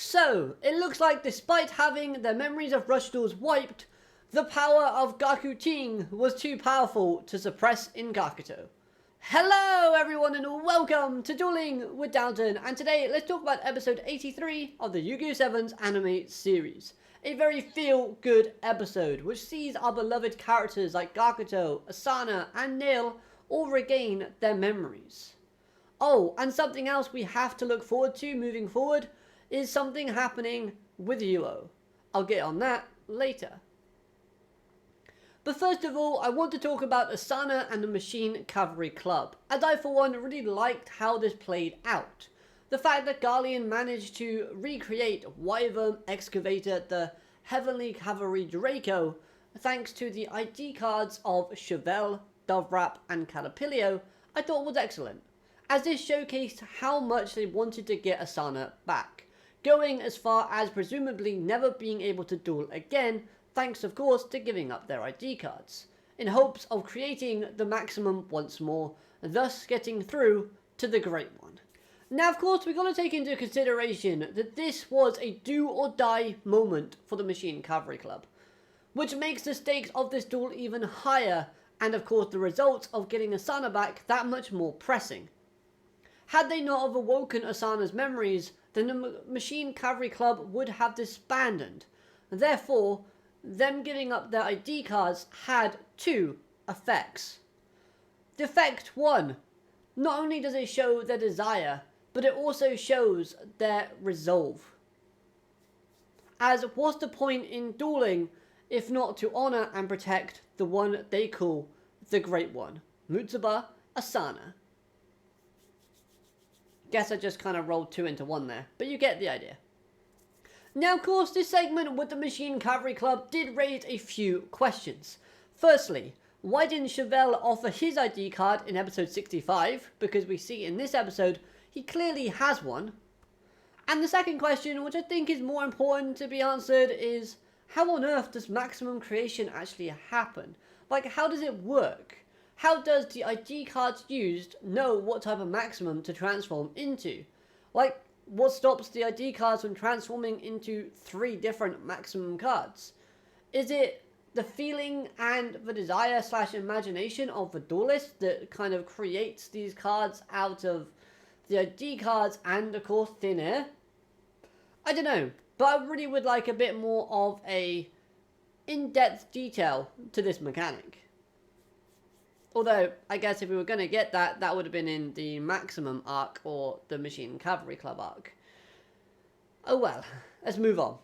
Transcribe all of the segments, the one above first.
So, it looks like despite having their memories of Rush Duels wiped, the power of Gaku Ting was too powerful to suppress in Gakuto. Hello everyone and welcome to Dueling with Downton, and today let's talk about episode 83 of the Yu-Gi-Oh! 7's anime series. A very feel-good episode which sees our beloved characters like Gakuto, Asana and Nail all regain their memories. Oh, and something else we have to look forward to moving forward is something happening with Yuo. I'll get on that later. But first of all, I want to talk about Asana and the Machine Cavalry Club, as I for one really liked how this played out. The fact that Garlean managed to recreate Wyvern, Excavator, the Heavenly Cavalry Draco, thanks to the ID cards of Chevelle, Dovrap and Calipilio, I thought was excellent, as this showcased how much they wanted to get Asana back, going as far as presumably never being able to duel again, thanks of course to giving up their ID cards, in hopes of creating the maximum once more, thus getting through to the Great One. Now of course we've got to take into consideration that this was a do or die moment for the Machine Cavalry Club, which makes the stakes of this duel even higher, and of course the results of getting Asana back that much more pressing. Had they not have awoken Asana's memories, then the Machine Cavalry Club would have disbanded. Therefore, them giving up their ID cards had two effects. Effect 1. Not only does it show their desire, but it also shows their resolve. As what's the point in dueling if not to honor and protect the one they call the Great One? Mutsuba Asana. Guess I just kind of rolled two into one there, but you get the idea. Now of course this segment with the Machine Cavalry Club did raise a few questions. Firstly, why didn't Chevelle offer his ID card in episode 65? Because we see in this episode he clearly has one. And the second question, which I think is more important to be answered, is how on earth does maximum creation actually happen? Like, how does it work? How does the ID cards used know what type of maximum to transform into? Like, what stops the ID cards from transforming into 3 different maximum cards? Is it the feeling and the desire / imagination of the duelist that kind of creates these cards out of the ID cards and of course thin air? I don't know, but I really would like a bit more of a in-depth detail to this mechanic. Although, I guess if we were going to get that, that would have been in the Maximum arc or the Machine Cavalry Club arc. Oh well, let's move on.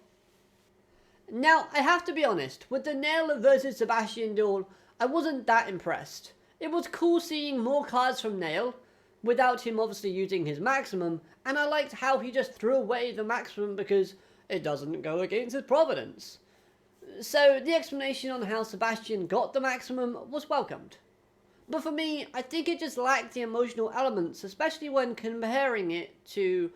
Now, I have to be honest, with the Nail versus Sebastian duel, I wasn't that impressed. It was cool seeing more cards from Nail, without him obviously using his Maximum, and I liked how he just threw away the Maximum because it doesn't go against his Providence. So, the explanation on how Sebastian got the Maximum was welcomed. But for me, I think it just lacked the emotional elements, especially when comparing it to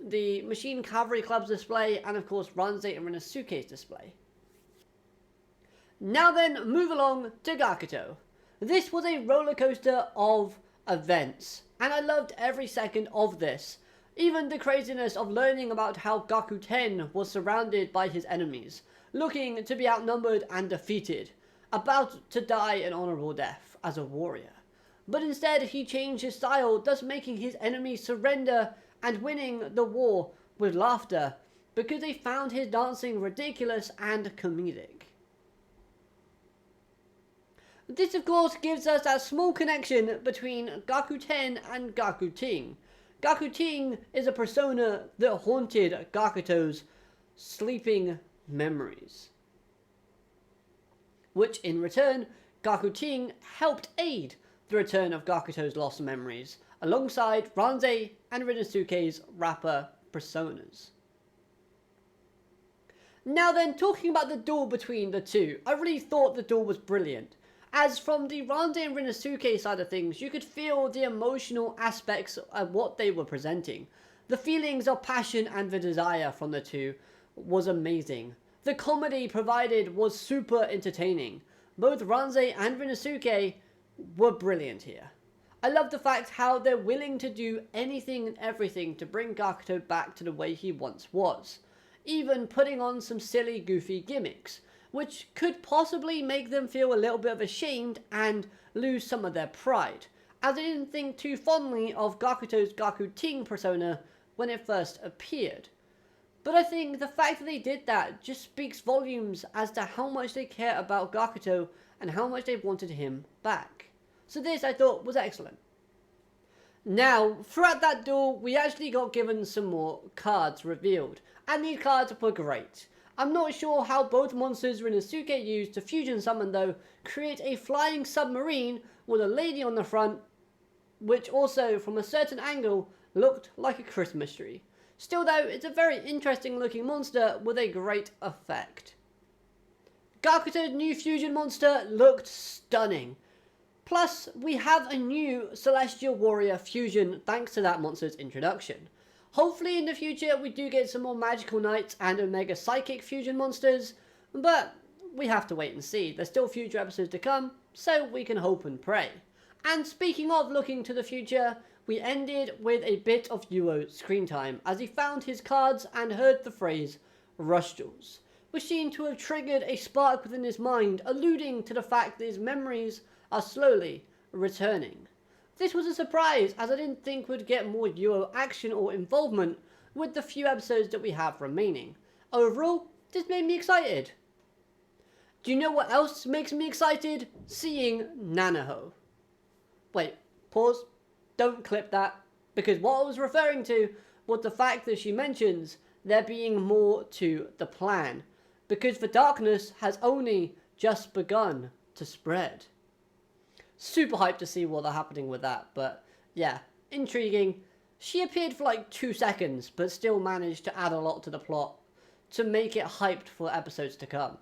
the Machine Cavalry Club's display and of course Ranzei and Rinosuke's display. Now then, move along to Gakuto. This was a roller coaster of events, and I loved every second of this. Even the craziness of learning about how Gakuten was surrounded by his enemies, looking to be outnumbered and defeated, about to die an honorable death as a warrior. But instead he changed his style, thus making his enemies surrender and winning the war with laughter, because they found his dancing ridiculous and comedic. This of course gives us that small connection between Gakuten and Gaku Ting. Gaku Ting is a persona that haunted Gakuto's sleeping memories, which in return Gaku Ting helped aid the return of Gakuto's lost memories, alongside Ranzei and Rinosuke's rapper personas. Now then, talking about the duel between the two, I really thought the duel was brilliant, as from the Ranzei and Rinosuke side of things, you could feel the emotional aspects of what they were presenting. The feelings of passion and the desire from the two was amazing. The comedy provided was super entertaining. Both Ranzei and Rinosuke were brilliant here. I love the fact how they're willing to do anything and everything to bring Gakuto back to the way he once was. Even putting on some silly, goofy gimmicks, which could possibly make them feel a little bit of ashamed and lose some of their pride, as they didn't think too fondly of Gakuto's Gaku-Ting persona when it first appeared. But I think the fact that they did that just speaks volumes as to how much they care about Gakuto and how much they wanted him back. So this, I thought, was excellent. Now, throughout that duel, we actually got given some more cards revealed, and these cards were great. I'm not sure how both monsters Rinosuke used to fusion summon though, create a flying submarine with a lady on the front, which also, from a certain angle, looked like a Christmas tree. Still though, it's a very interesting looking monster with a great effect. Gakuto's new fusion monster looked stunning. Plus, we have a new Celestial Warrior fusion thanks to that monster's introduction. Hopefully in the future we do get some more Magical Knights and Omega Psychic fusion monsters, but we have to wait and see. There's still future episodes to come, so we can hope and pray. And speaking of looking to the future, we ended with a bit of Yuo's screen time as he found his cards and heard the phrase Rush Duels, which seemed to have triggered a spark within his mind, alluding to the fact that his memories are slowly returning. This was a surprise, as I didn't think we'd get more Yuo action or involvement with the few episodes that we have remaining. Overall, this made me excited. Do you know what else makes me excited? Seeing Nanaho. Wait, pause. Don't clip that, because what I was referring to was the fact that she mentions there being more to the plan, because the darkness has only just begun to spread. Super hyped to see what's happening with that, but yeah, intriguing. She appeared for like 2 seconds, but still managed to add a lot to the plot to make it hyped for episodes to come.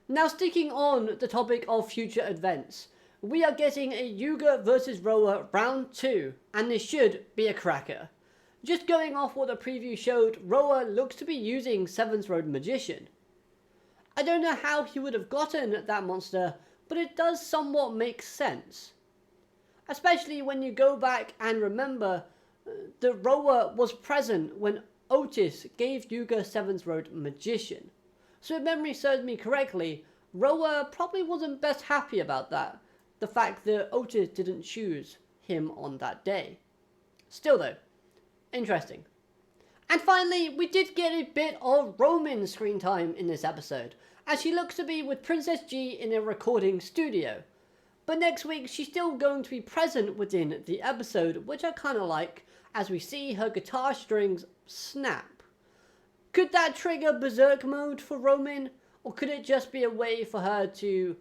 Now, sticking on the topic of future events, we are getting a Yuga vs Roa round 2, and this should be a cracker. Just going off what the preview showed, Roa looks to be using Seventh Road Magician. I don't know how he would have gotten that monster, but it does somewhat make sense. Especially when you go back and remember that Roa was present when Otis gave Yuga Seventh Road Magician. So if memory serves me correctly, Roa probably wasn't best happy about that. The fact that Otis didn't choose him on that day. Still though, interesting. And finally, we did get a bit of Roman screen time in this episode, as she looks to be with Princess G in a recording studio. But next week, she's still going to be present within the episode, which I kind of like, as we see her guitar strings snap. Could that trigger Berserk mode for Roman, or could it just be a way for her to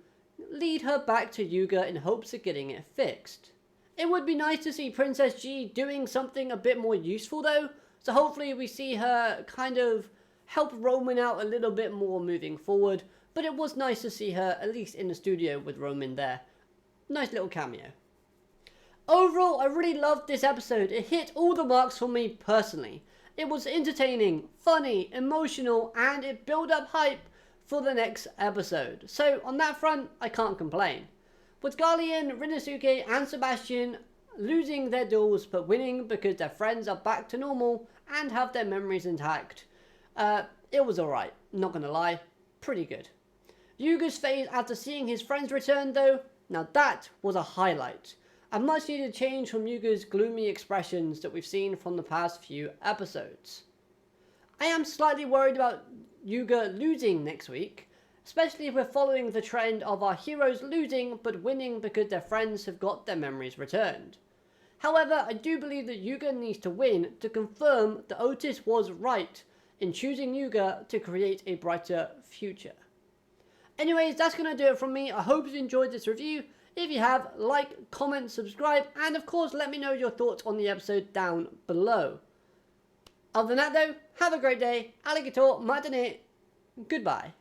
lead her back to Yuga in hopes of getting it fixed? It would be nice to see Princess G doing something a bit more useful though, so hopefully we see her kind of help Roman out a little bit more moving forward, but it was nice to see her at least in the studio with Roman there. Nice little cameo. Overall, I really loved this episode. It hit all the marks for me personally. It was entertaining, funny, emotional, and it built up hype for the next episode. So on that front, I can't complain. With Galleon, Rinosuke, and Sebastian losing their duels but winning because their friends are back to normal and have their memories intact, it was alright, not gonna lie, pretty good. Yuga's phase after seeing his friends return though, now that was a highlight. A much needed change from Yuga's gloomy expressions that we've seen from the past few episodes. I am slightly worried about Yuga losing next week, especially if we're following the trend of our heroes losing but winning because their friends have got their memories returned. However, I do believe that Yuga needs to win to confirm that Otis was right in choosing Yuga to create a brighter future. Anyways, that's going to do it from me. I hope you enjoyed this review. If you have, like, comment, subscribe, and of course let me know your thoughts on the episode down below. Other than that though, have a great day, alligator, matane, goodbye.